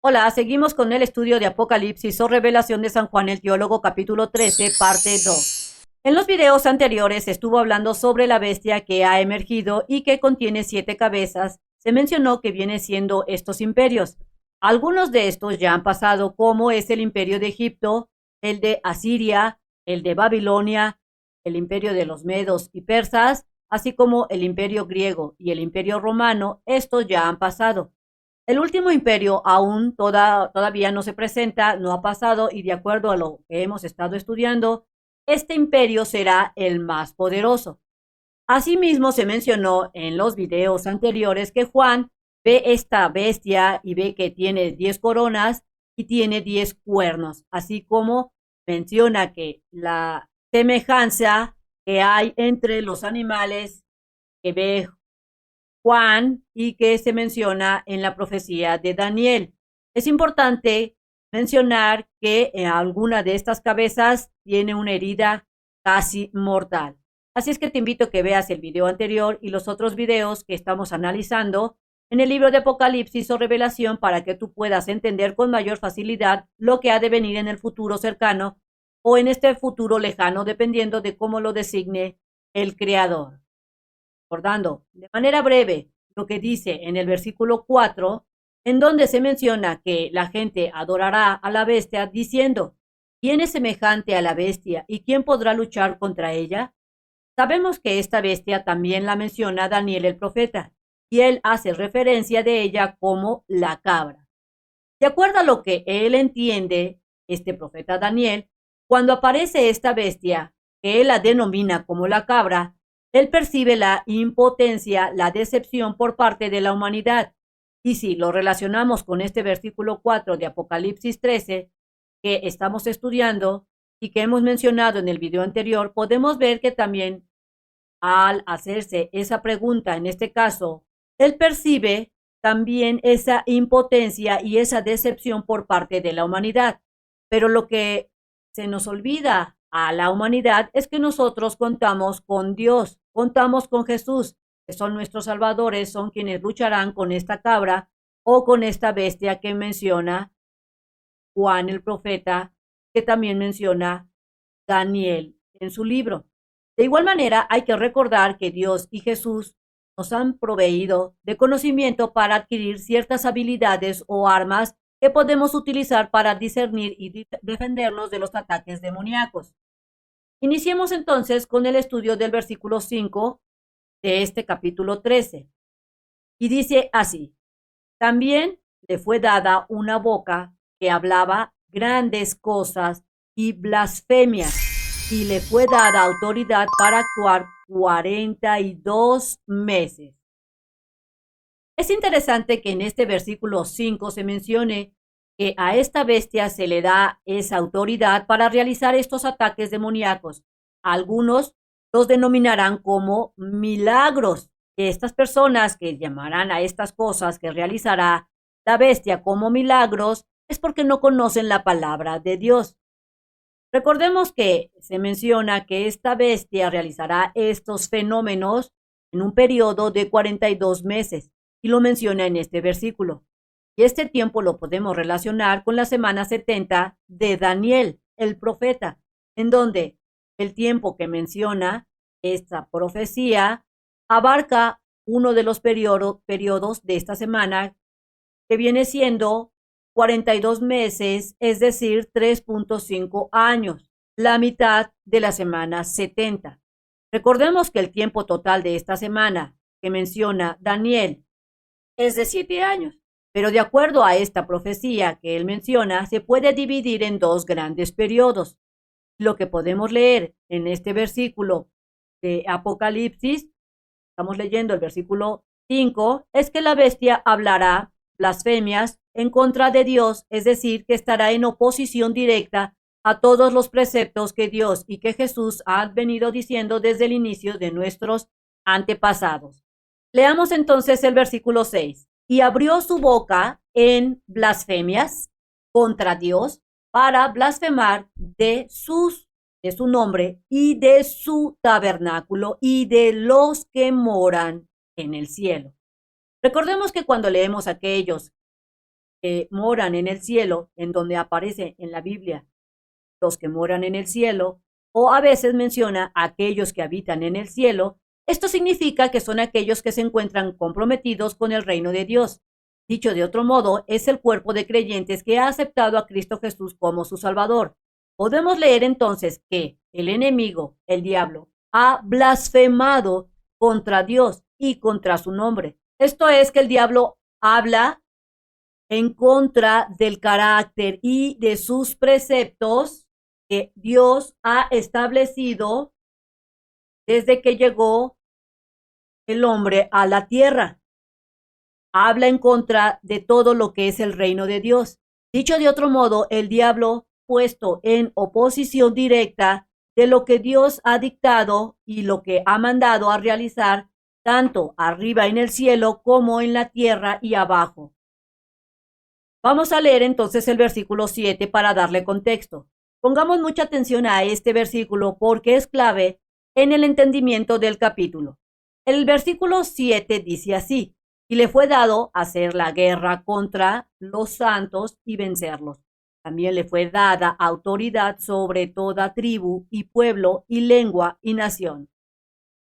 Hola, seguimos con el estudio de Apocalipsis o Revelación de San Juan el Teólogo, capítulo 13, parte 2. En los videos anteriores estuvo hablando sobre la bestia que ha emergido y que contiene 7 cabezas. Se mencionó que viene siendo estos imperios. Algunos de estos ya han pasado, como es el imperio de Egipto, el de Asiria, el de Babilonia, el imperio de los medos y persas, así como el imperio griego y el imperio romano. Estos ya han pasado. El último imperio aún todavía no se presenta, no ha pasado, y de acuerdo a lo que hemos estado estudiando, este imperio será el más poderoso. Asimismo, se mencionó en los videos anteriores que Juan ve esta bestia y ve que tiene 10 coronas y tiene 10 cuernos, así como menciona que la semejanza que hay entre los animales que ve Juan y que se menciona en la profecía de Daniel. Es importante mencionar que alguna de estas cabezas tiene una herida casi mortal. Así es que te invito a que veas el video anterior y los otros videos que estamos analizando en el libro de Apocalipsis o Revelación para que tú puedas entender con mayor facilidad lo que ha de venir en el futuro cercano o en este futuro lejano, dependiendo de cómo lo designe el Creador. Recordando de manera breve lo que dice en el versículo 4, en donde se menciona que la gente adorará a la bestia diciendo, ¿quién es semejante a la bestia y quién podrá luchar contra ella? Sabemos que esta bestia también la menciona Daniel el profeta, y él hace referencia de ella como la cabra. De acuerdo a lo que él entiende, este profeta Daniel, cuando aparece esta bestia, que él la denomina como la cabra, él percibe la impotencia, la decepción por parte de la humanidad. Y si lo relacionamos con este versículo 4 de Apocalipsis 13, que estamos estudiando y que hemos mencionado en el video anterior, podemos ver que también al hacerse esa pregunta, en este caso, él percibe también esa impotencia y esa decepción por parte de la humanidad. Pero lo que se nos olvida a la humanidad es que nosotros contamos con Dios, contamos con Jesús, que son nuestros salvadores, son quienes lucharán con esta cabra o con esta bestia que menciona Juan el profeta, que también menciona Daniel en su libro. De igual manera, hay que recordar que Dios y Jesús nos han proveído de conocimiento para adquirir ciertas habilidades o armas que podemos utilizar para discernir y defendernos de los ataques demoníacos. Iniciemos entonces con el estudio del versículo 5 de este capítulo 13. Y dice así, también le fue dada una boca que hablaba grandes cosas y blasfemias, y le fue dada autoridad para actuar 42 meses. Es interesante que en este versículo 5 se mencione que a esta bestia se le da esa autoridad para realizar estos ataques demoníacos. Algunos los denominarán como milagros. Estas personas que llamarán a estas cosas que realizará la bestia como milagros es porque no conocen la palabra de Dios. Recordemos que se menciona que esta bestia realizará estos fenómenos en un periodo de 42 meses y lo menciona en este versículo. Y este tiempo lo podemos relacionar con la semana 70 de Daniel, el profeta, en donde el tiempo que menciona esta profecía abarca uno de los periodos de esta semana que viene siendo 42 meses, es decir, 3.5 años, la mitad de la semana 70. Recordemos que el tiempo total de esta semana que menciona Daniel es de 7 años, pero de acuerdo a esta profecía que él menciona, se puede dividir en dos grandes periodos. Lo que podemos leer en este versículo de Apocalipsis, estamos leyendo el versículo 5, es que la bestia hablará blasfemias en contra de Dios, es decir, que estará en oposición directa a todos los preceptos que Dios y que Jesús han venido diciendo desde el inicio de nuestros antepasados. Leamos entonces el versículo 6. Y abrió su boca en blasfemias contra Dios para blasfemar de su nombre y de su tabernáculo y de los que moran en el cielo. Recordemos que cuando leemos aquellos que moran en el cielo, en donde aparece en la Biblia los que moran en el cielo, o a veces menciona a aquellos que habitan en el cielo. Esto significa que son aquellos que se encuentran comprometidos con el reino de Dios. Dicho de otro modo, es el cuerpo de creyentes que ha aceptado a Cristo Jesús como su Salvador. Podemos leer entonces que el enemigo, el diablo, ha blasfemado contra Dios y contra su nombre. Esto es que el diablo habla en contra del carácter y de sus preceptos que Dios ha establecido desde que llegó el hombre a la tierra. Habla en contra de todo lo que es el reino de Dios. Dicho de otro modo, el diablo puesto en oposición directa de lo que Dios ha dictado y lo que ha mandado a realizar, tanto arriba en el cielo como en la tierra y abajo. Vamos a leer entonces el versículo 7 para darle contexto. Pongamos mucha atención a este versículo porque es clave en el entendimiento del capítulo. El versículo 7 dice así: y le fue dado hacer la guerra contra los santos y vencerlos. También le fue dada autoridad sobre toda tribu y pueblo y lengua y nación.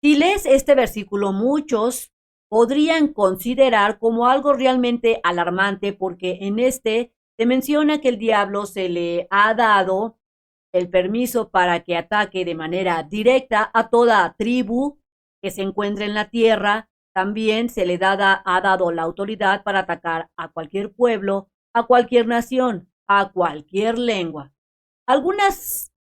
Si lees este versículo, muchos podrían considerar como algo realmente alarmante porque en este se menciona que el diablo se le ha dado el permiso para que ataque de manera directa a toda tribu que se encuentre en la tierra. También se le ha dado la autoridad para atacar a cualquier pueblo, a cualquier nación, a cualquier lengua. Algunos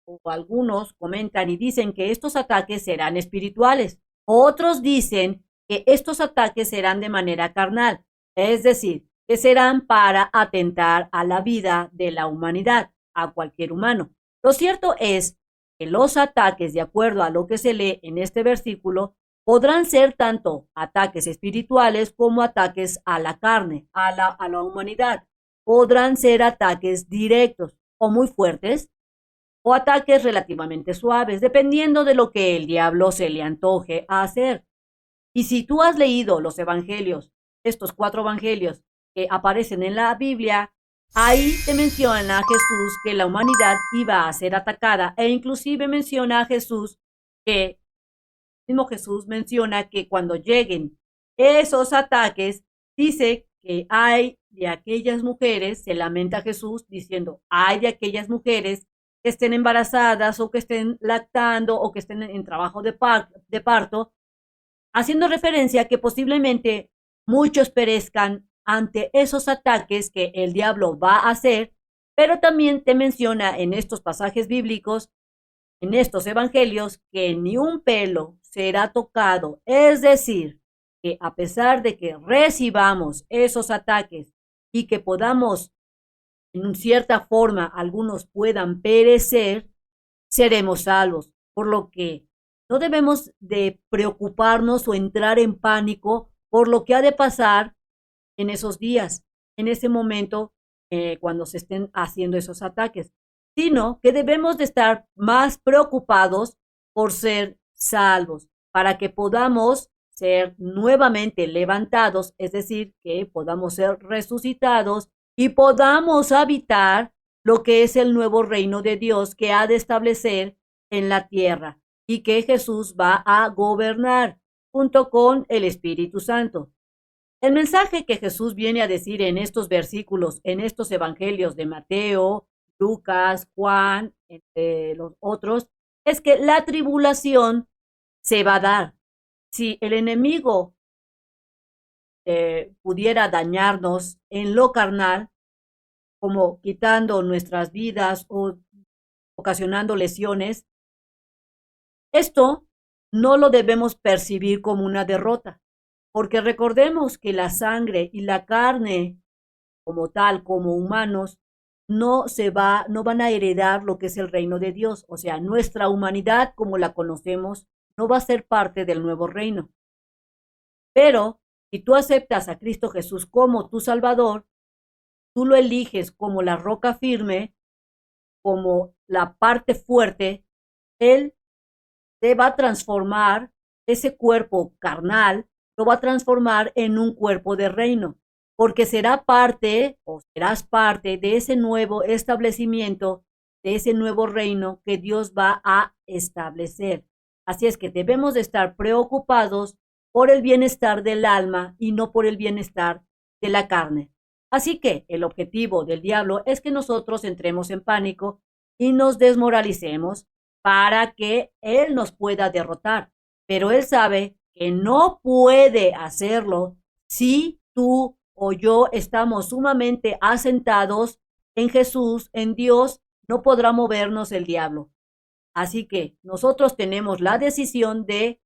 comentan y dicen que estos ataques serán espirituales. Otros dicen que estos ataques serán de manera carnal, es decir, que serán para atentar a la vida de la humanidad, a cualquier humano. Lo cierto es que los ataques, de acuerdo a lo que se lee en este versículo, podrán ser tanto ataques espirituales como ataques a la carne, a la humanidad. Podrán ser ataques directos o muy fuertes o ataques relativamente suaves, dependiendo de lo que el diablo se le antoje hacer. Y si tú has leído los evangelios, estos 4 evangelios que aparecen en la Biblia, ahí te menciona a Jesús que la humanidad iba a ser atacada e inclusive menciona a Jesús que, mismo Jesús menciona que cuando lleguen esos ataques, dice que hay de aquellas mujeres, se lamenta Jesús diciendo, hay de aquellas mujeres que estén embarazadas o que estén lactando o que estén en trabajo de parto, haciendo referencia a que posiblemente muchos perezcan ante esos ataques que el diablo va a hacer, pero también te menciona en estos pasajes bíblicos, en estos evangelios, que ni un pelo será tocado, es decir, que a pesar de que recibamos esos ataques y que podamos, en cierta forma, algunos puedan perecer, seremos salvos, por lo que no debemos de preocuparnos o entrar en pánico por lo que ha de pasar en esos días, en ese momento, cuando se estén haciendo esos ataques, sino que debemos de estar más preocupados por ser salvos, para que podamos ser nuevamente levantados, es decir, que podamos ser resucitados y podamos habitar lo que es el nuevo reino de Dios que ha de establecer en la tierra y que Jesús va a gobernar junto con el Espíritu Santo. El mensaje que Jesús viene a decir en estos versículos, en estos evangelios de Mateo, Lucas, Juan, entre los otros, es que la tribulación se va a dar. Si el enemigo pudiera dañarnos en lo carnal, como quitando nuestras vidas o ocasionando lesiones, esto no lo debemos percibir como una derrota, porque recordemos que la sangre y la carne, como tal, como humanos, no van a heredar lo que es el reino de Dios. O sea, nuestra humanidad, como la conocemos, no va a ser parte del nuevo reino. Pero si tú aceptas a Cristo Jesús como tu Salvador, tú lo eliges como la roca firme, como la parte fuerte, Él te va a transformar ese cuerpo carnal, lo va a transformar en un cuerpo de reino. porque será parte o serás parte de ese nuevo establecimiento, de ese nuevo reino que Dios va a establecer. Así es que debemos de estar preocupados por el bienestar del alma y no por el bienestar de la carne. Así que el objetivo del diablo es que nosotros entremos en pánico y nos desmoralicemos para que él nos pueda derrotar. Pero él sabe que no puede hacerlo si tú o yo estamos sumamente asentados en Jesús, en Dios, no podrá movernos el diablo. Así que nosotros tenemos la decisión de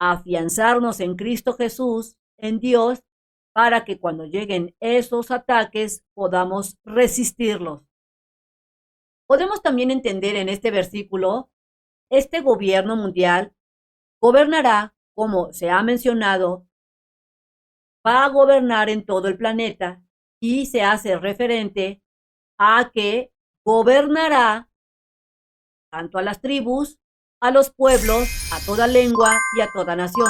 afianzarnos en Cristo Jesús, en Dios, para que cuando lleguen esos ataques podamos resistirlos. Podemos también entender en este versículo, este gobierno mundial gobernará, como se ha mencionado, va a gobernar en todo el planeta y se hace referente a que gobernará tanto a las tribus, a los pueblos, a toda lengua y a toda nación.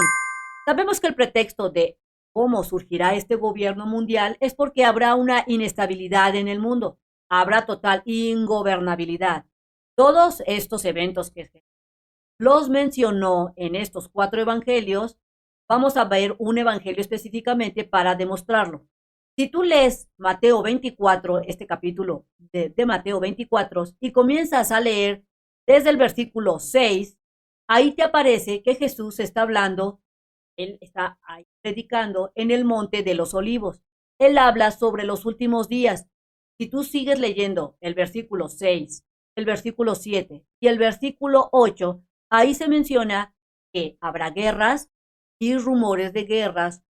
Sabemos que el pretexto de cómo surgirá este gobierno mundial es porque habrá una inestabilidad en el mundo, habrá total ingobernabilidad. Todos estos eventos que los mencionó en estos 4 evangelios, vamos a ver un evangelio específicamente para demostrarlo. Si tú lees Mateo 24, este capítulo de Mateo 24, y comienzas a leer desde el versículo 6, ahí te aparece que Jesús está hablando, él está ahí predicando en el monte de los olivos. Él habla sobre los últimos días. Si tú sigues leyendo el versículo 6, el versículo 7 y el versículo 8, ahí se menciona que habrá guerras y rumores de guerras,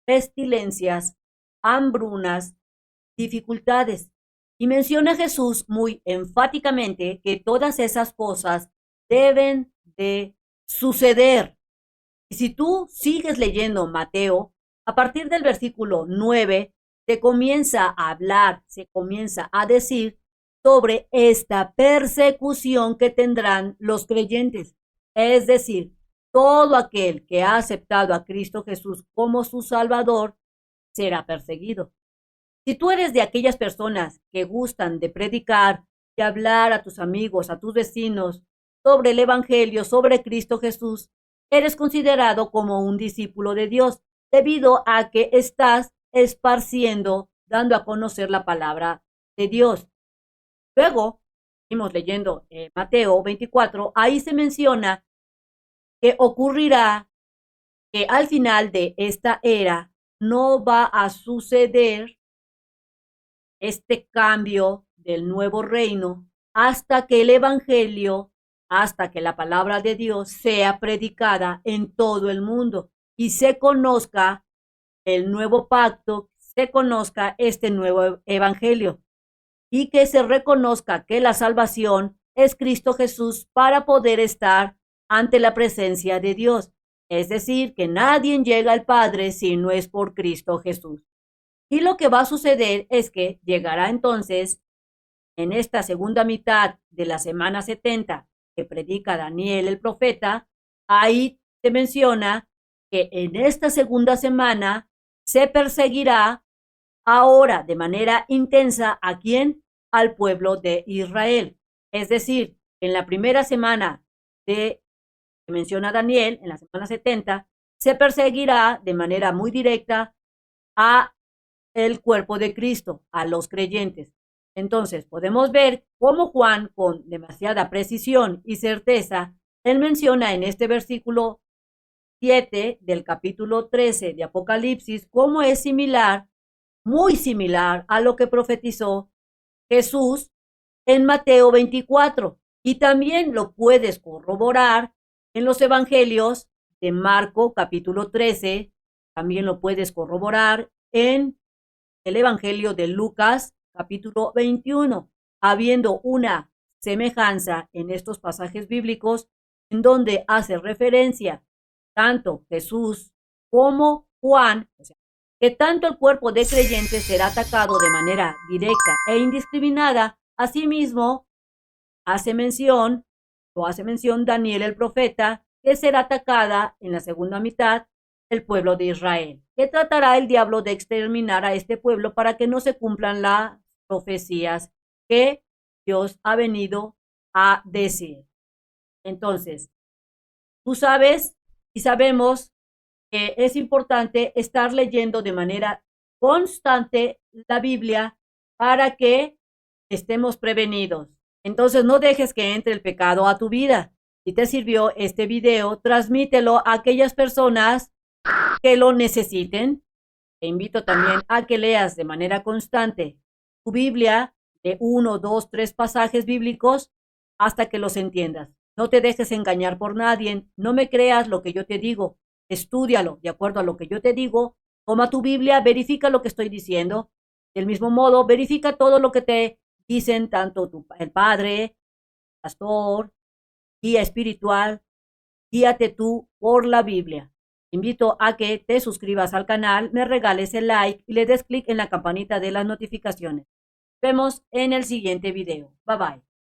pestilencias, hambrunas, dificultades. Y menciona Jesús muy enfáticamente que todas esas cosas deben de suceder. Y si tú sigues leyendo Mateo, a partir del versículo 9, se comienza a hablar, se comienza a decir sobre esta persecución que tendrán los creyentes. Es decir, todo aquel que ha aceptado a Cristo Jesús como su Salvador será perseguido. Si tú eres de aquellas personas que gustan de predicar, de hablar a tus amigos, a tus vecinos sobre el Evangelio, sobre Cristo Jesús, eres considerado como un discípulo de Dios, debido a que estás esparciendo, dando a conocer la palabra de Dios. Luego, seguimos leyendo Mateo 24, ahí se menciona que ocurrirá que al final de esta era no va a suceder este cambio del nuevo reino hasta que el Evangelio, hasta que la palabra de Dios sea predicada en todo el mundo y se conozca el nuevo pacto, se conozca este nuevo Evangelio y que se reconozca que la salvación es Cristo Jesús para poder estar ante la presencia de Dios. Es decir, que nadie llega al Padre si no es por Cristo Jesús. Y lo que va a suceder es que llegará entonces en esta segunda mitad de la semana 70 que predica Daniel el profeta, ahí se menciona que en esta segunda semana se perseguirá ahora de manera intensa a quién, al pueblo de Israel. Es decir, en la primera semana que menciona Daniel, en la semana 70, se perseguirá de manera muy directa a el cuerpo de Cristo, a los creyentes. Entonces, podemos ver cómo Juan, con demasiada precisión y certeza, él menciona en este versículo 7 del capítulo 13 de Apocalipsis, cómo es similar, muy similar a lo que profetizó Jesús en Mateo 24. Y también lo puedes corroborar en los evangelios de Marco capítulo 13, también lo puedes corroborar en el evangelio de Lucas capítulo 21, habiendo una semejanza en estos pasajes bíblicos en donde hace referencia tanto Jesús como Juan, o sea, que tanto el cuerpo de creyentes será atacado de manera directa e indiscriminada. Asimismo, hace mención Daniel el profeta, que será atacada en la segunda mitad el pueblo de Israel. ¿Qué tratará el diablo de exterminar a este pueblo para que no se cumplan las profecías que Dios ha venido a decir? Entonces, tú sabes y sabemos que es importante estar leyendo de manera constante la Biblia para que estemos prevenidos. Entonces, no dejes que entre el pecado a tu vida. Si te sirvió este video, transmítelo a aquellas personas que lo necesiten. Te invito también a que leas de manera constante tu Biblia de 1, 2, 3 pasajes bíblicos hasta que los entiendas. No te dejes engañar por nadie, no me creas lo que yo te digo, estúdialo de acuerdo a lo que yo te digo, toma tu Biblia, verifica lo que estoy diciendo. Del mismo modo, verifica todo lo que te dicen tanto el padre, el pastor, guía espiritual, guíate tú por la Biblia. Te invito a que te suscribas al canal, me regales el like y le des clic en la campanita de las notificaciones. Nos vemos en el siguiente video. Bye bye.